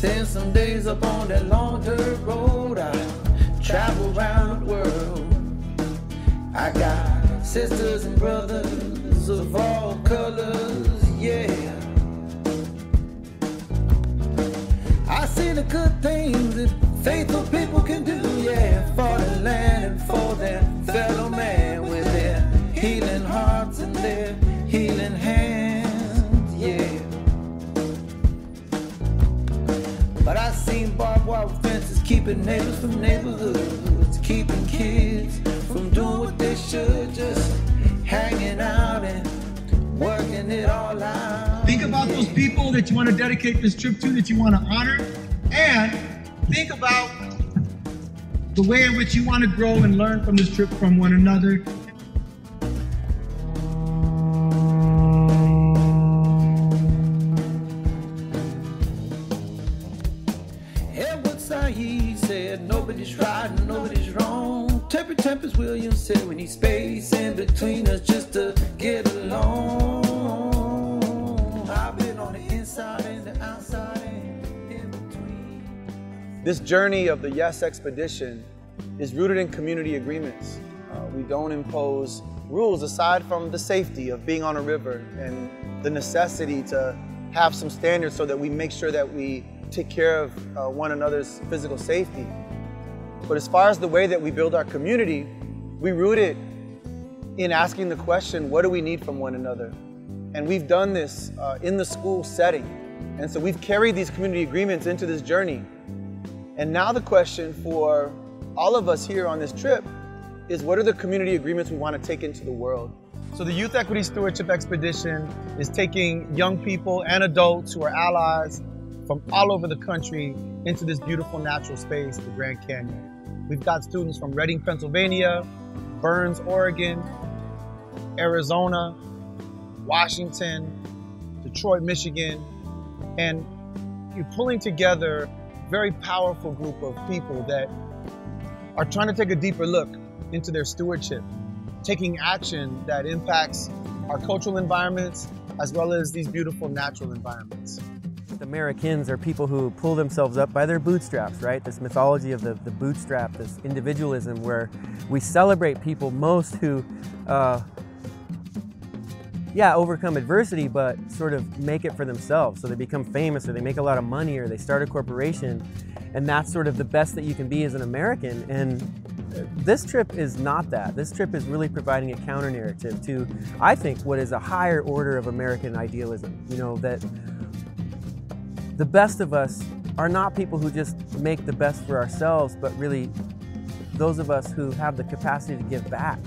Spend some days up on that long dirt road. I travel around the world. I got sisters and brothers of all colors, yeah. I see the good things that faithful people can do, yeah, for the land and for their fellow man, with their healing hearts and their healing hands, yeah. But I seen barbed wire fences keeping neighbors from neighborhoods, keeping kids from doing what they should, just hanging out and working it all out. Think about those people that you want to dedicate this trip to, that you want to honor, and think about the way in which you want to grow and learn from this trip from one another. Y.E.S said, nobody's right and nobody's wrong. Tempest Williams said, we need space in between us just to get along. I've been on the inside and the outside and in between. This journey of the Y.E.S expedition is rooted in community agreements. We don't impose rules aside from the safety of being on a river and the necessity to have some standards so that we make sure that we take care of one another's physical safety. But as far as the way that we build our community, we root it in asking the question, what do we need from one another? And we've done this in the school setting. And so we've carried these community agreements into this journey. And now the question for all of us here on this trip is, what are the community agreements we want to take into the world? So the Youth Equity Stewardship Expedition is taking young people and adults who are allies from all over the country into this beautiful natural space, the Grand Canyon. We've got students from Reading, Pennsylvania, Burns, Oregon, Arizona, Washington, Detroit, Michigan, and you're pulling together a very powerful group of people that are trying to take a deeper look into their stewardship, taking action that impacts our cultural environments as well as these beautiful natural environments. Americans are people who pull themselves up by their bootstraps, right? This mythology of the bootstrap, this individualism where we celebrate people most who, overcome adversity, but sort of make it for themselves. So they become famous, or they make a lot of money, or they start a corporation. And that's sort of the best that you can be as an American. And this trip is not that. This trip is really providing a counter narrative to, I think, what is a higher order of American idealism. You know, that the best of us are not people who just make the best for ourselves, but really those of us who have the capacity to give back.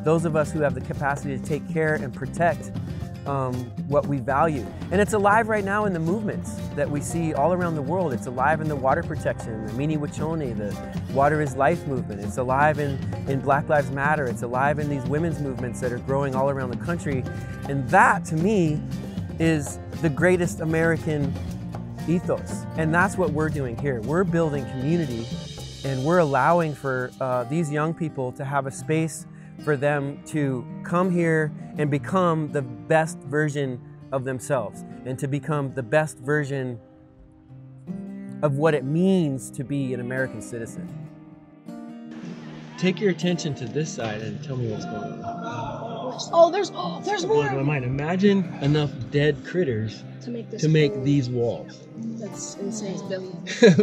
Those of us who have the capacity to take care and protect what we value. And it's alive right now in the movements that we see all around the world. It's alive in the water protection, the Mini Wachoni, the Water is Life movement. It's alive in Black Lives Matter. It's alive in these women's movements that are growing all around the country. And that, to me, is the greatest American ethos. And that's what we're doing here. We're building community, and we're allowing for these young people to have a space for them to come here and become the best version of themselves, and to become the best version of what it means to be an American citizen. Take your attention to this side and tell me what's going on. Oh, there's more. I might imagine enough dead critters to make these walls. That's insane, Billy.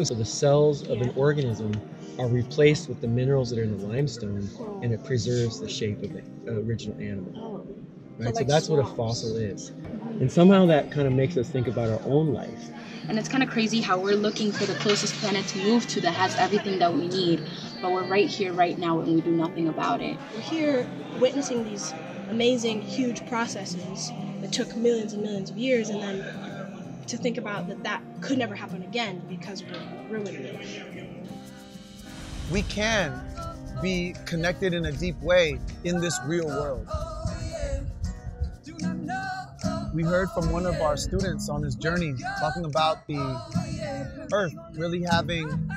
So the cells of an organism are replaced with the minerals that are in the limestone, and it preserves the shape of the original animal. Right? So that's what a fossil is. And somehow that kind of makes us think about our own life. And it's kind of crazy how we're looking for the closest planet to move to that has everything that we need, but we're right here, right now, and we do nothing about it. We're here witnessing these amazing, huge processes that took millions and millions of years, and then to think about that could never happen again because we're ruining it. We can be connected in a deep way in this real world. We heard from one of our students on this journey talking about the Earth really having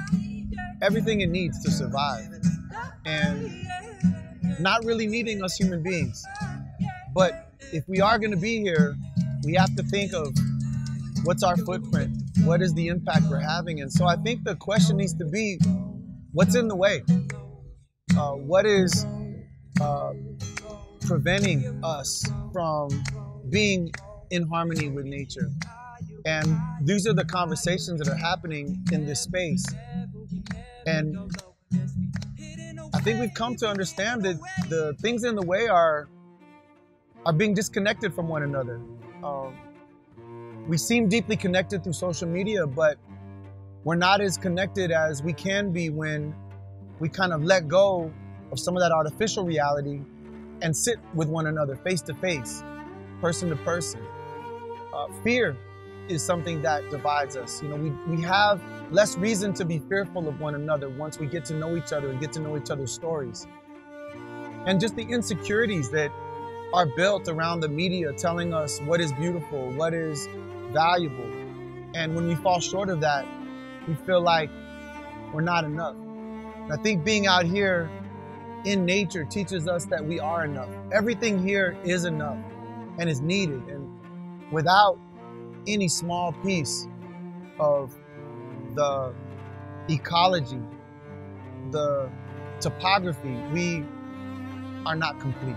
everything it needs to survive and not really needing us human beings. But if we are going to be here, we have to think of What's our footprint? What is the impact we're having? And so I think the question needs to be, what's in the way? What is preventing us from being in harmony with nature? And these are the conversations that are happening in this space. And I think we've come to understand that the things in the way are being disconnected from one another. We seem deeply connected through social media, but we're not as connected as we can be when we kind of let go of some of that artificial reality and sit with one another face to face, person to person. Fear is something that divides us. You know, we have less reason to be fearful of one another once we get to know each other and get to know each other's stories. And just the insecurities that are built around the media telling us what is beautiful, what is valuable. And when we fall short of that, we feel like we're not enough. And I think being out here in nature teaches us that we are enough. Everything here is enough and is needed. And without any small piece of the ecology, the topography, we are not complete.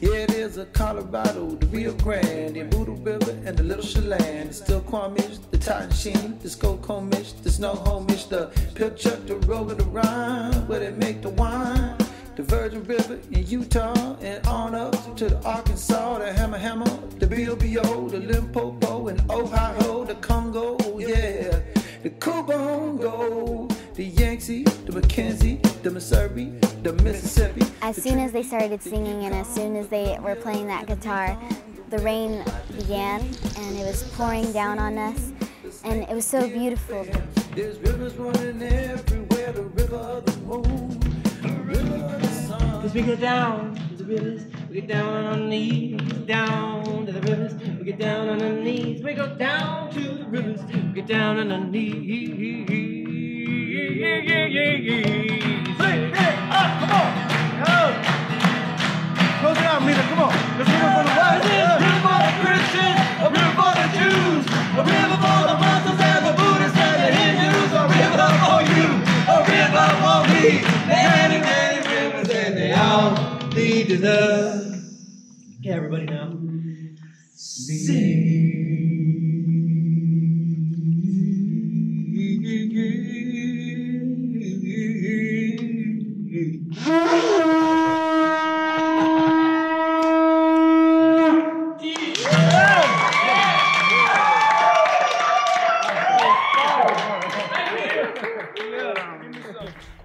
Yeah, there's a Colorado, the Rio Grande, the Boodle River, and the Little Chelan. The Still-Quamish, the Totten-Sheen, the Skokomish, the Snohomish, the Pilchuck, the Rogue, the Rhine, where they make the wine. The Virgin River in Utah, and on up to the Arkansas, the Hammer, the Biobio, the Limpopo, and Ohio, the Congo, yeah. The Kubongo, the Yangtze, the Mackenzie, the Missouri, the Mississippi. As soon as they started singing and as soon as they were playing that guitar, the rain began and it was pouring down on us and it was so beautiful. There's rivers running everywhere, the river of the moon, the river of the sun. As we go down to the rivers, we get down on our knees, down to the rivers, we get down on our knees, we go down to the rivers, we get down on our knees. Hey, come on! Close it out, Mina, come on. Let's get it for the West. A river for the Christians, a river for the Jews, a river for the Muslims and the Buddhists and the Hindus, a river for you, a river for me. Many, many rivers and they all lead to the... Okay, everybody now. Sing.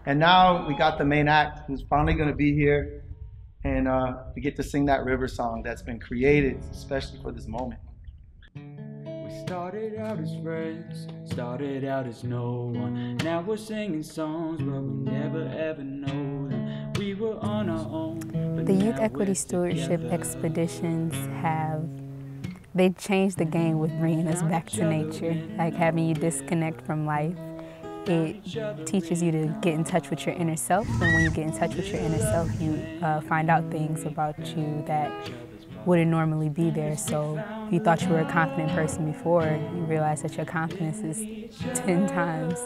And now we got the main act who's finally going to be here, and we get to sing that river song that's been created especially for this moment. We started out as friends, started out as no one. Now we're singing songs, but we never ever know them. We were on our own. The Youth Equity Stewardship expeditions they changed the game with bringing us back to nature, like having you disconnect from life it teaches you to get in touch with your inner self, and when you get in touch with your inner self, you find out things about you that wouldn't normally be there. So if you thought you were a confident person before, you realize that your confidence is 10 times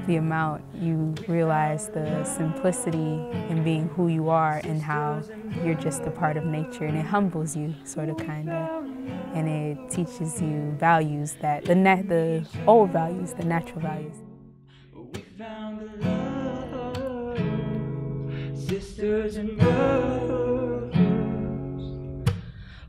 the amount. You realize the simplicity in being who you are and how you're just a part of nature, and it humbles you, sort of, kind of. And it teaches you values, that the old values, the natural values. We found the love, sisters and brothers.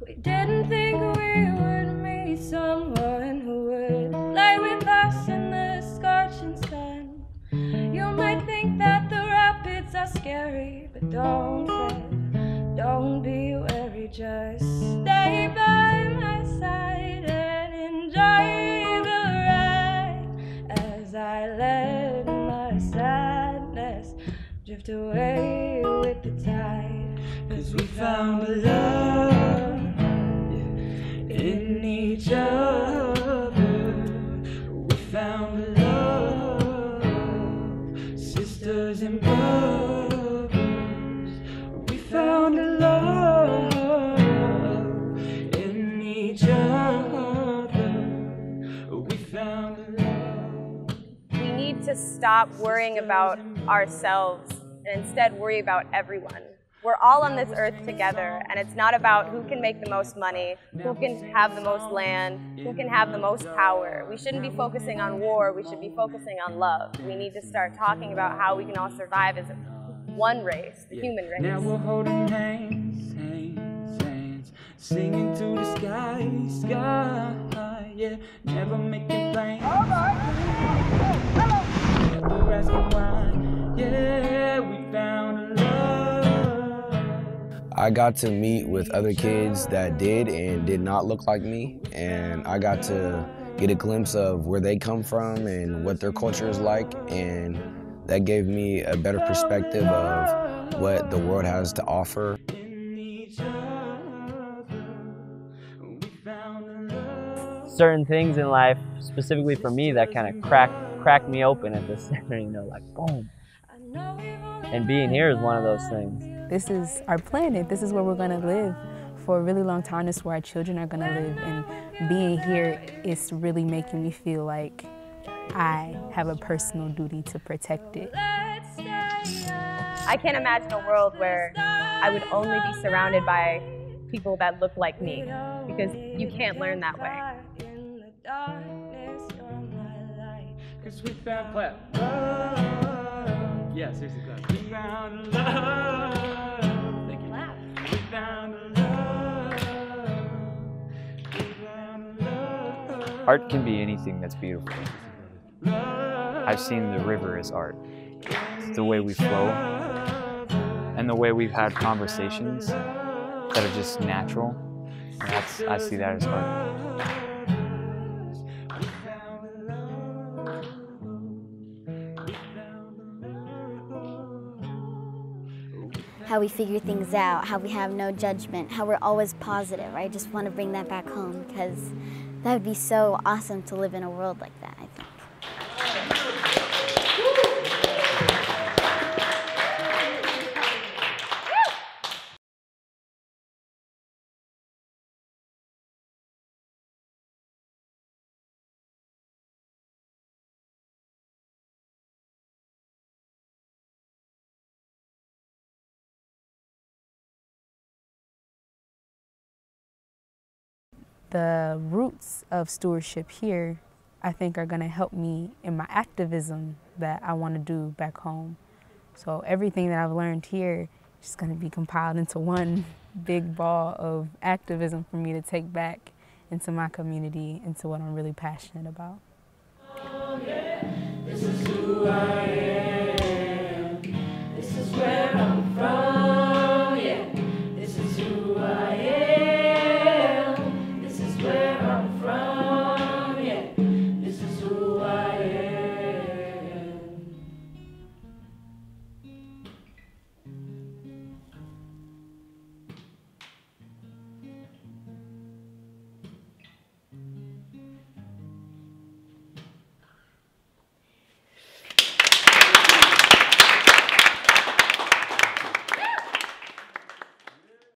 We didn't think we would meet someone who would lay with us in the scorching sun. You might think that the rapids are scary, but don't fret, don't be wary, just stay by my side and enjoy the ride as I let my sadness drift away with the tide. 'Cause we found a love in each other. We found love, sisters and brothers. We found love in each other. We found love. We need to stop worrying about ourselves and instead worry about everyone. We're all on this earth together, and it's not about who can make the most money, who can have the most land, who can have the most power. We shouldn't be focusing on war, we should be focusing on love. We need to start talking about how we can all survive as one race, the human race. Now we're holding hands, hands, hands, singing to the sky, sky, yeah, never making plans. Never asking why, yeah, we found love. I got to meet with other kids that did and did not look like me, and I got to get a glimpse of where they come from and what their culture is like, and that gave me a better perspective of what the world has to offer. Certain things in life, specifically for me, that kind of cracked me open at the center, you know, like boom. And being here is one of those things. This is our planet. This is where we're going to live for a really long time. This is where our children are going to live. And being here is really making me feel like I have a personal duty to protect it. I can't imagine a world where I would only be surrounded by people that look like me, because you can't learn that way. Cause we found clap. Yeah, seriously, clap. We found love. Thank you. We found love. We found love. Art can be anything that's beautiful. I've seen the river as art. It's the way we flow and the way we've had conversations that are just natural. And I see that as art. How we figure things out, how we have no judgment, how we're always positive. I just want to bring that back home because that would be so awesome to live in a world like that, I think. The roots of stewardship here, I think, are going to help me in my activism that I want to do back home. So everything that I've learned here is going to be compiled into one big ball of activism for me to take back into my community, into what I'm really passionate about. Oh, yeah. This is who I am.